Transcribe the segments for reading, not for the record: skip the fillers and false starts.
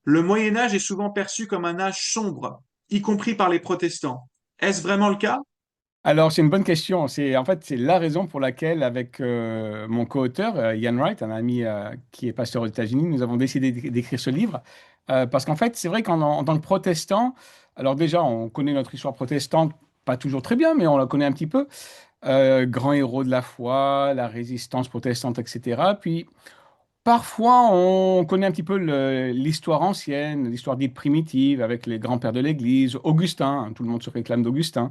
Le Moyen Âge est souvent perçu comme un âge sombre, y compris par les protestants. Est-ce vraiment le cas? Alors, c'est une bonne question. C'est la raison pour laquelle, avec mon co-auteur, Ian Wright, un ami qui est pasteur aux États-Unis, nous avons décidé d'écrire ce livre. Parce qu'en fait, c'est vrai qu'en tant que protestant, alors déjà, on connaît notre histoire protestante, pas toujours très bien, mais on la connaît un petit peu. Grand héros de la foi, la résistance protestante, etc. Puis, parfois, on connaît un petit peu l'histoire ancienne, l'histoire dite primitive, avec les grands-pères de l'Église, Augustin, hein, tout le monde se réclame d'Augustin.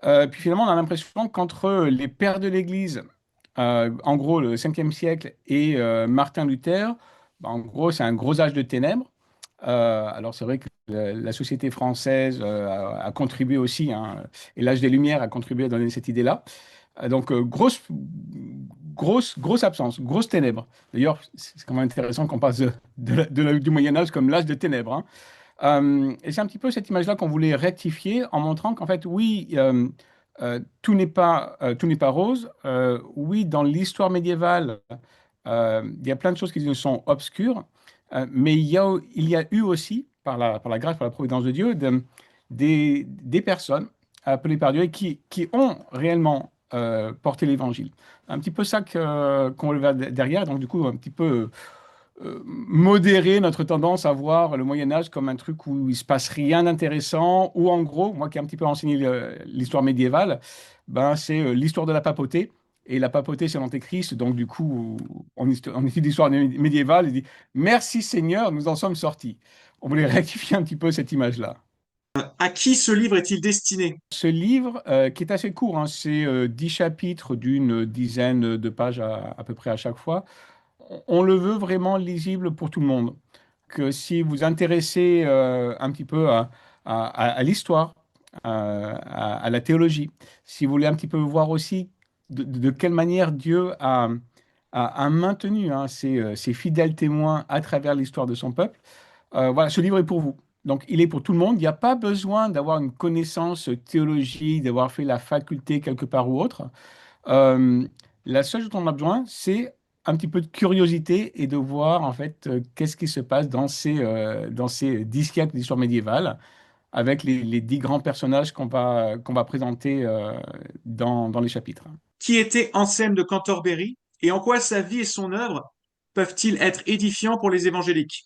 Puis finalement, on a l'impression qu'entre les pères de l'Église, en gros le 5e siècle, et Martin Luther, bah, en gros, c'est un gros âge de ténèbres. Alors c'est vrai que la société française a contribué aussi, hein, et l'âge des Lumières a contribué à donner cette idée-là. Donc grosse absence, grosse ténèbres. D'ailleurs, c'est quand même intéressant qu'on passe du Moyen Âge comme l'âge de ténèbres, hein. Et c'est un petit peu cette image-là qu'on voulait rectifier en montrant qu'en fait, oui, tout n'est pas rose. Oui, dans l'histoire médiévale, il y a plein de choses qui nous sont obscures, mais il y a eu aussi, par la grâce, par la providence de Dieu, des personnes appelées par Dieu et qui ont réellement porté l'évangile. Un petit peu ça qu'on le voit derrière, donc du coup, un petit peu modérer notre tendance à voir le Moyen Âge comme un truc où il se passe rien d'intéressant, ou en gros, moi qui ai un petit peu enseigné l'histoire médiévale, ben c'est l'histoire de la papauté. Et la papauté, c'est l'Antéchrist. Donc, du coup, on étudie l'histoire médiévale et dit merci Seigneur, nous en sommes sortis. On voulait rectifier un petit peu cette image-là. À qui ce livre est-il destiné? Ce livre, qui est assez court, hein, c'est 10 chapitres d'une dizaine de pages à peu près à chaque fois. On le veut vraiment lisible pour tout le monde. Que si vous intéressez un petit peu à l'histoire, à la théologie, si vous voulez un petit peu voir aussi de quelle manière Dieu a maintenu, hein, ses fidèles témoins à travers l'histoire de son peuple, voilà, ce livre est pour vous. Donc, il est pour tout le monde. Il n'y a pas besoin d'avoir une connaissance théologique, d'avoir fait la faculté quelque part ou autre. Euh, la seule chose dont on a besoin, c'est un petit peu de curiosité et de voir en fait qu'est-ce qui se passe dans ces 10 siècles d'histoire médiévale avec les 10 grands personnages qu'on va présenter dans les chapitres. Qui était Anselme de Cantorbéry et en quoi sa vie et son œuvre peuvent-ils être édifiants pour les évangéliques?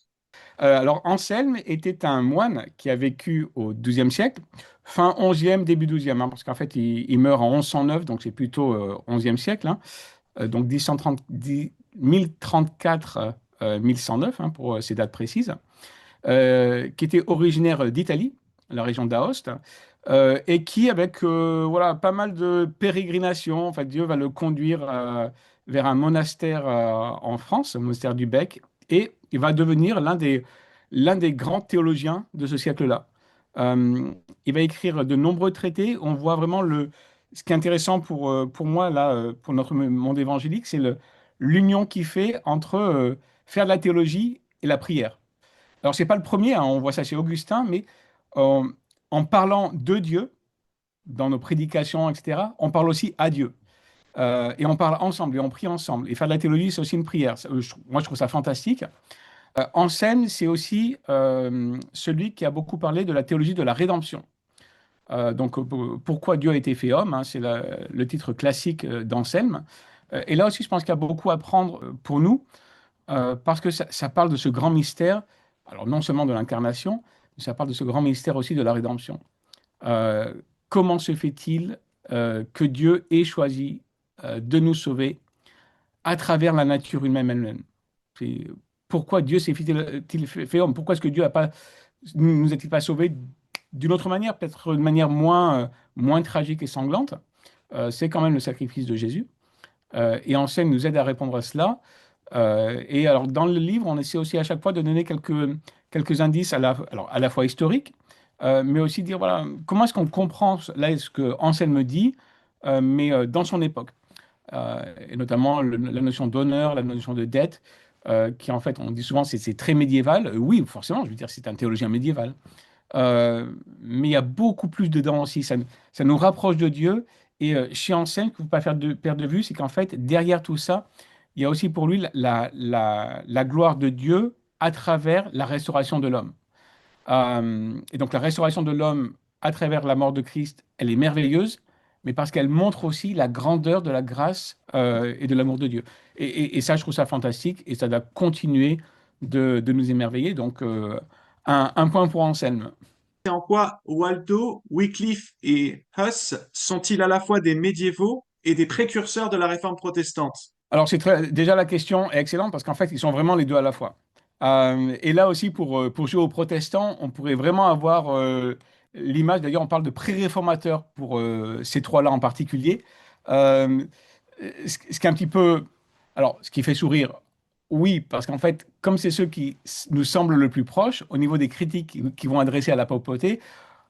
Alors Anselme était un moine qui a vécu au XIIe siècle, fin 11e, début 12e, hein, parce qu'en fait il meurt en 1109, donc c'est plutôt 11e siècle, hein. Donc 1034, 1109 hein, pour ces dates précises, qui était originaire d'Italie, la région d'Aoste, et qui, avec voilà, pas mal de pérégrinations, en fait, Dieu va le conduire vers un monastère en France, le monastère du Bec, et il va devenir l'un des grands théologiens de ce siècle-là. Euh, il va écrire de nombreux traités. On voit vraiment ce qui est intéressant pour moi, là, pour notre monde évangélique, c'est l'union qu'il fait entre faire de la théologie et la prière. Alors, c'est pas le premier, hein, on voit ça chez Augustin, mais euh, en parlant de Dieu, dans nos prédications, etc., on parle aussi à Dieu. Et on parle ensemble, et on prie ensemble. Et faire de la théologie, c'est aussi une prière. Moi, je trouve ça fantastique. Anselme, c'est aussi celui qui a beaucoup parlé de la théologie de la rédemption. Pourquoi Dieu a été fait homme, hein, c'est le titre classique d'Anselme. Et là aussi, je pense qu'il y a beaucoup à prendre pour nous, parce que ça parle de ce grand mystère, alors non seulement de l'incarnation, mais ça parle de ce grand mystère aussi de la rédemption. Euh, Comment se fait-il que Dieu ait choisi de nous sauver à travers la nature humaine elle-même? C'est- Pourquoi Dieu s'est-il fait homme? Pourquoi est-ce que Dieu a pas, nous a-t-il pas sauvés d'une autre manière, peut-être une manière moins tragique et sanglante? C'est quand même le sacrifice de Jésus. Et Enseigne nous aide à répondre à cela. Et alors, dans le livre, on essaie aussi à chaque fois de donner quelques indices alors, à la fois historiques, mais aussi dire, voilà, comment est-ce qu'on comprend là ce que Anselme dit, mais dans son époque. Et notamment la notion d'honneur, la notion de dette, qui en fait, on dit souvent, c'est très médiéval. Oui, forcément, je veux dire, c'est un théologien médiéval. Mais il y a beaucoup plus dedans aussi. Ça nous rapproche de Dieu. Et chez Anselme, qu'il ne faut pas perdre de vue, c'est qu'en fait, derrière tout ça, il y a aussi pour lui la gloire de Dieu à travers la restauration de l'homme. Et donc la restauration de l'homme à travers la mort de Christ, elle est merveilleuse, mais parce qu'elle montre aussi la grandeur de la grâce et de l'amour de Dieu. Et ça, je trouve ça fantastique et ça doit continuer de nous émerveiller. Donc, un point pour Anselme. Et en quoi Waldo, Wycliffe et Huss sont-ils à la fois des médiévaux et des précurseurs de la réforme protestante? Alors, déjà, la question est excellente parce qu'en fait, ils sont vraiment les deux à la fois. Et là aussi, pour jouer aux protestants, on pourrait vraiment avoir l'image, d'ailleurs, on parle de pré-réformateurs pour ces trois-là en particulier. Euh, ce qui est un petit peu. Alors, ce qui fait sourire, oui, parce qu'en fait, comme c'est ceux qui nous semblent le plus proches, au niveau des critiques qui vont adresser à la papauté,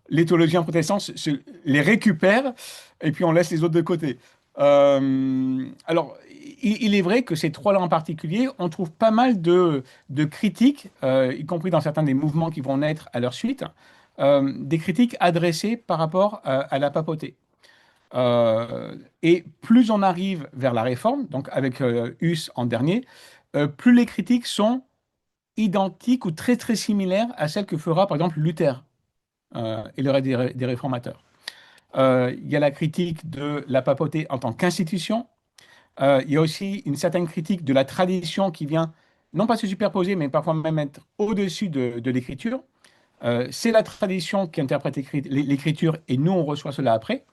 les théologiens protestants les récupèrent et puis on laisse les autres de côté. Alors, il est vrai que ces trois-là en particulier, on trouve pas mal de critiques, y compris dans certains des mouvements qui vont naître à leur suite, des critiques adressées par rapport à la papauté. Et plus on arrive vers la réforme, donc avec Hus en dernier, plus les critiques sont identiques ou très très similaires à celles que fera par exemple Luther et le reste des réformateurs. Il y a la critique de la papauté en tant qu'institution. Il y a aussi une certaine critique de la tradition qui vient non pas se superposer, mais parfois même être au-dessus de l'écriture. C'est la tradition qui interprète l'écriture et nous, on reçoit cela après.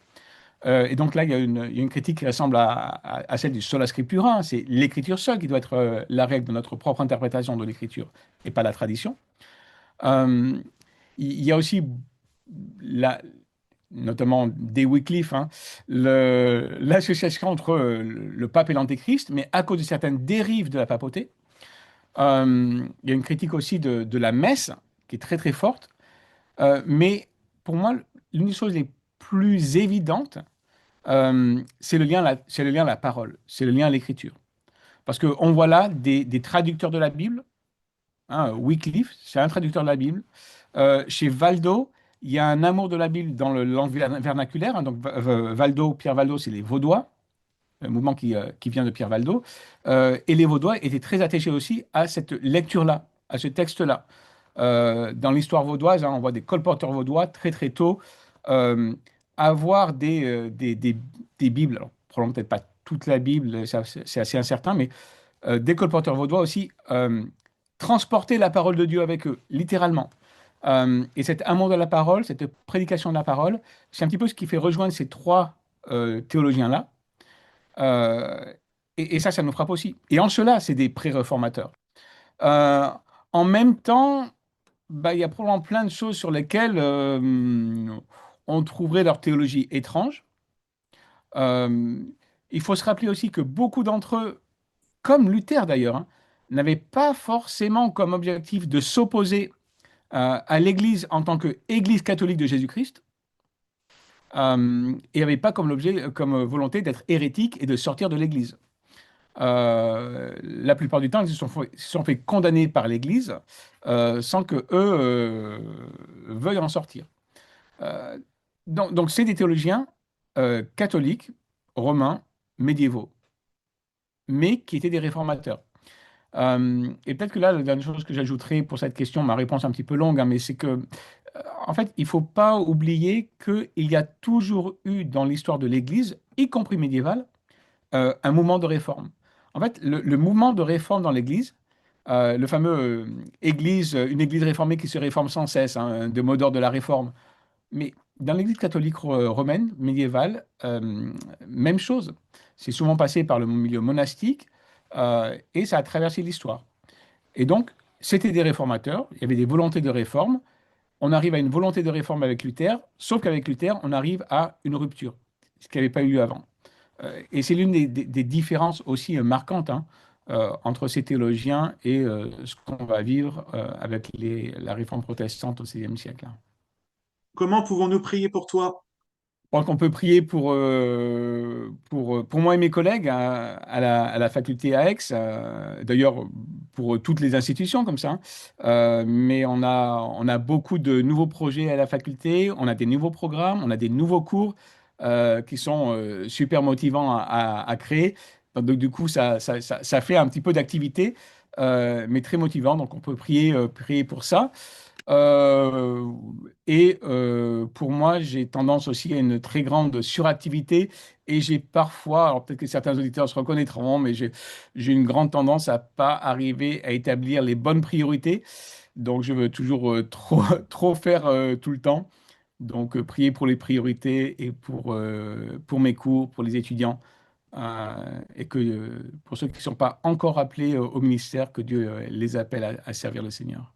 Et donc là, il y a une critique qui ressemble à celle du sola scriptura, hein. C'est l'écriture seule qui doit être la règle de notre propre interprétation de l'écriture et pas la tradition. Euh, il y a aussi la, notamment des Wycliffe, hein, l'association entre le pape et l'antéchrist, mais à cause de certaines dérives de la papauté. Il y a une critique aussi de la messe, qui est très très forte. Mais pour moi, l'une des choses les plus évidentes, c'est le lien à la parole, c'est le lien à l'écriture. Parce qu'on voit là des traducteurs de la Bible. Hein, Wycliffe, c'est un traducteur de la Bible. Chez Valdo, il y a un amour de la Bible dans le langue vernaculaire, hein. Donc Valdo, Pierre Valdo, c'est les Vaudois, un mouvement qui vient de Pierre Valdo. Et les Vaudois étaient très attachés aussi à cette lecture-là, à ce texte-là. Dans l'histoire vaudoise, hein, on voit des colporteurs vaudois très très tôt euh, avoir des Bibles. Alors, probablement peut-être pas toute la Bible, c'est assez incertain, mais des colporteurs vaudois aussi transporter la parole de Dieu avec eux, littéralement. Et cet amour de la parole, cette prédication de la parole, c'est un petit peu ce qui fait rejoindre ces trois théologiens-là. Euh, et ça nous frappe aussi. Et en cela, c'est des pré-réformateurs. Euh, En même temps, bah, il y a probablement plein de choses sur lesquelles on trouverait leur théologie étrange. Euh, il faut se rappeler aussi que beaucoup d'entre eux, comme Luther d'ailleurs, hein, n'avaient pas forcément comme objectif de s'opposer à l'Église en tant qu'Église catholique de Jésus-Christ, et n'avaient pas comme l'objet, comme volonté d'être hérétiques et de sortir de l'Église. La plupart du temps, ils se sont fait condamner par l'Église sans que eux veuillent en sortir. Euh, donc c'est des théologiens catholiques, romains, médiévaux, mais qui étaient des réformateurs. Et peut-être que là, la dernière chose que j'ajouterais pour cette question, ma réponse est un petit peu longue, hein, mais c'est que, en fait, il ne faut pas oublier qu'il y a toujours eu dans l'histoire de l'Église, y compris médiévale, un mouvement de réforme. En fait, le mouvement de réforme dans l'Église, le fameux Église, une Église réformée qui se réforme sans cesse, hein, de mot d'ordre de la réforme, mais dans l'Église catholique romaine, médiévale, même chose. C'est souvent passé par le milieu monastique et ça a traversé l'histoire. Et donc, c'était des réformateurs, il y avait des volontés de réforme. On arrive à une volonté de réforme avec Luther, sauf qu'avec Luther, on arrive à une rupture, ce qui n'avait pas eu lieu avant. Et c'est l'une des différences aussi marquantes, hein, entre ces théologiens et ce qu'on va vivre avec la réforme protestante au XVIe siècle, hein. Comment pouvons-nous prier pour toi? Je pense qu'on peut prier pour moi et mes collègues à la faculté à Aix, d'ailleurs pour toutes les institutions comme ça, hein. Mais on a beaucoup de nouveaux projets à la faculté, on a des nouveaux programmes, on a des nouveaux cours qui sont super motivants à créer. Donc du coup, ça fait un petit peu d'activité. mais très motivant. Donc, on peut prier pour ça. Euh, pour moi, j'ai tendance aussi à une très grande suractivité et j'ai parfois, alors peut-être que certains auditeurs se reconnaîtront, mais j'ai une grande tendance à pas arriver à établir les bonnes priorités. Donc, je veux toujours trop, trop faire tout le temps. Donc, prier pour les priorités et pour mes cours, pour les étudiants, et que pour ceux qui ne sont pas encore appelés au ministère, que Dieu les appelle à servir le Seigneur.